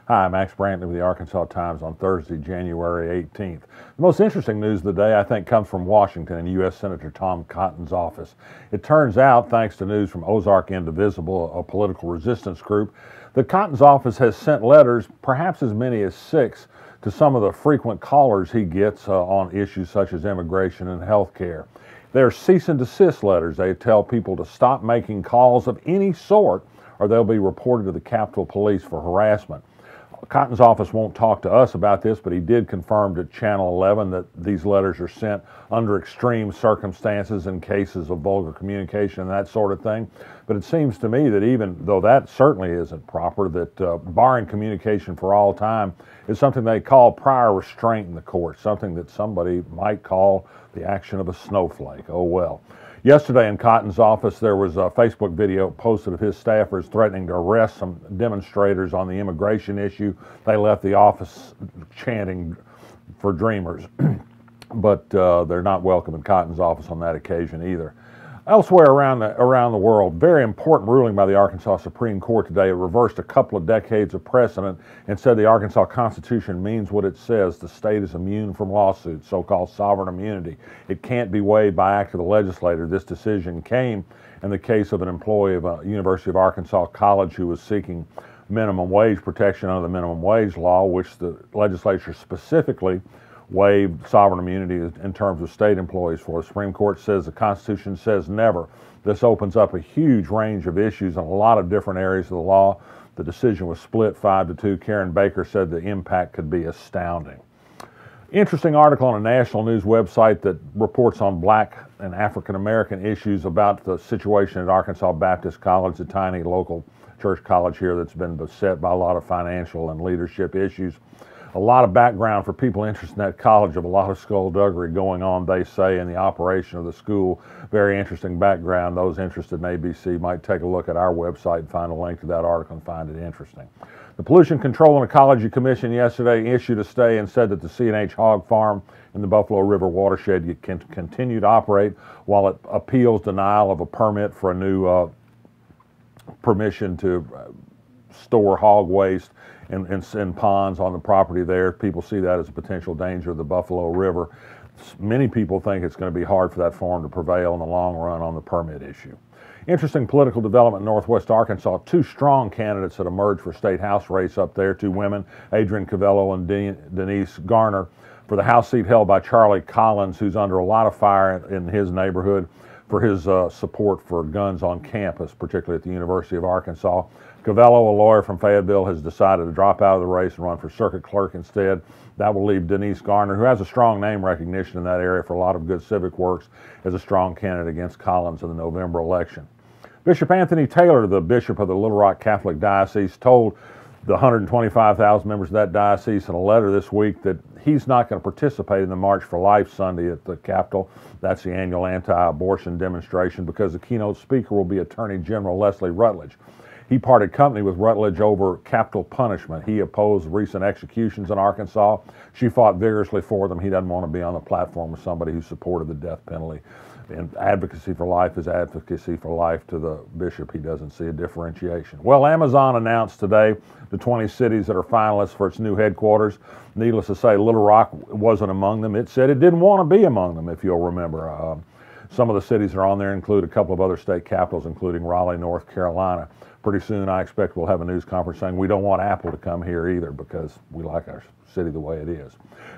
Hi, Max Brantley with the Arkansas Times on Thursday, January 18th. The most interesting news of the day, I think, comes from Washington and U.S. Senator Tom Cotton's office. It turns out, thanks to news from Ozark Indivisible, a political resistance group, that Cotton's office has sent letters, perhaps as many as 6, to some of the frequent callers he gets on issues such as immigration and health care. They're cease and desist letters. They tell people to stop making calls of any sort or they'll be reported to the Capitol Police for harassment. Cotton's office won't talk to us about this, but he did confirm to Channel 11 that these letters are sent under extreme circumstances in cases of vulgar communication and that sort of thing. But it seems to me that even though that certainly isn't proper, that barring communication for all time is something they call prior restraint in the court, something that somebody might call the action of a snowflake. Oh well. Yesterday in Cotton's office, there was a Facebook video posted of his staffers threatening to arrest some demonstrators on the immigration issue. They left the office chanting for Dreamers, but they're not welcome in Cotton's office on that occasion either. Elsewhere around the world, very important ruling by the Arkansas Supreme Court today. It reversed a couple of decades of precedent and said the Arkansas Constitution means what it says. The state is immune from lawsuits, so-called sovereign immunity. It can't be waived by act of the legislator. This decision came in the case of an employee of a University of Arkansas college who was seeking minimum wage protection under the minimum wage law, which the legislature specifically waived sovereign immunity in terms of state employees for. The Supreme Court says the Constitution says never. This opens up a huge range of issues in a lot of different areas of the law. The decision was split 5-2. Karen Baker said the impact could be astounding. Interesting article on a national news website that reports on Black and African American issues about the situation at Arkansas Baptist College, a tiny local church college here that's been beset by a lot of financial and leadership issues. A lot of background for people interested in that college, of a lot of skullduggery going on, they say, in the operation of the school. Very interesting background. Those interested in ABC might take a look at our website and find a link to that article and find it interesting. The Pollution Control and Ecology Commission yesterday issued a stay and said that the C&H hog farm in the Buffalo River watershed can continue to operate while it appeals denial of a permit for a new permission to store hog waste in ponds on the property there. People see that as a potential danger of the Buffalo River. Many people think it's going to be hard for that farm to prevail in the long run on the permit issue. Interesting political development in northwest Arkansas. 2 strong candidates that emerged for state house race up there, 2 women, Adrian Covello and Denise Garner, for the House seat held by Charlie Collins, who's under a lot of fire in his neighborhood for his support for guns on campus, particularly at the University of Arkansas. Covello, a lawyer from Fayetteville, has decided to drop out of the race and run for circuit clerk instead. That will leave Denise Garner, who has a strong name recognition in that area for a lot of good civic works, as a strong candidate against Collins in the November election. Bishop Anthony Taylor, the bishop of the Little Rock Catholic Diocese, told the 125,000 members of that diocese in a letter this week that he's not going to participate in the March for Life Sunday at the Capitol. That's the annual anti-abortion demonstration, because the keynote speaker will be Attorney General Leslie Rutledge. He parted company with Rutledge over capital punishment. He opposed recent executions in Arkansas. She fought vigorously for them. He doesn't want to be on the platform with somebody who supported the death penalty. And advocacy for life is advocacy for life to the bishop. He doesn't see a differentiation. Well, Amazon announced today the 20 cities that are finalists for its new headquarters. Needless to say, Little Rock wasn't among them. It said it didn't want to be among them, if you'll remember. Some of the cities that are on there include a couple of other state capitals, including Raleigh, North Carolina. Pretty soon, I expect we'll have a news conference saying we don't want Apple to come here either, because we like our city the way it is.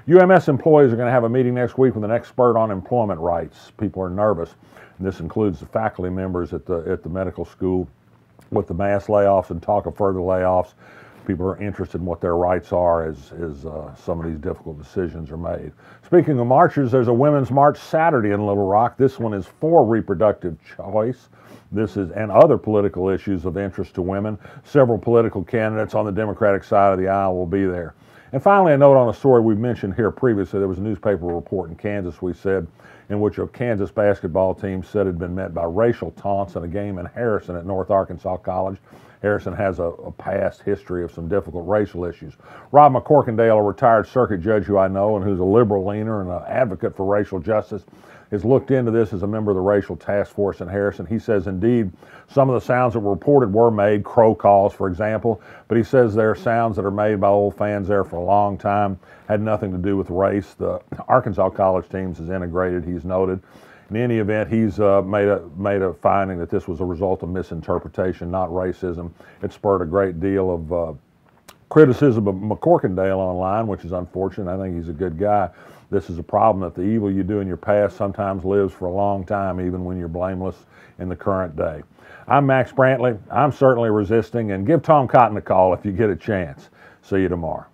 UAMS employees are going to have a meeting next week with an expert on employment rights. People are nervous, and this includes the faculty members at the medical school. With the mass layoffs and talk of further layoffs, people are interested in what their rights are as some of these difficult decisions are made. Speaking of marches, there's a women's march Saturday in Little Rock. This one is for reproductive choice. This is and other political issues of interest to women. Several political candidates on the Democratic side of the aisle will be there. And finally, a note on a story we've mentioned here previously. There was a newspaper report in Kansas, we said, in which a Kansas basketball team said had been met by racial taunts in a game in Harrison at North Arkansas College. Harrison has a past history of some difficult racial issues. Rob McCorkindale, a retired circuit judge who I know and who's a liberal leaner and an advocate for racial justice, has looked into this as a member of the racial task force in Harrison. He says, indeed, some of the sounds that were reported were made, crow calls, for example, but he says there are sounds that are made by old fans there for a long time, had nothing to do with race. The Arkansas college teams is integrated, he's noted. In any event, he's made a finding that this was a result of misinterpretation, not racism. It spurred a great deal of criticism of McCorkindale online, which is unfortunate. I think he's a good guy. This is a problem that the evil you do in your past sometimes lives for a long time, even when you're blameless in the current day. I'm Max Brantley. I'm certainly resisting, and give Tom Cotton a call if you get a chance. See you tomorrow.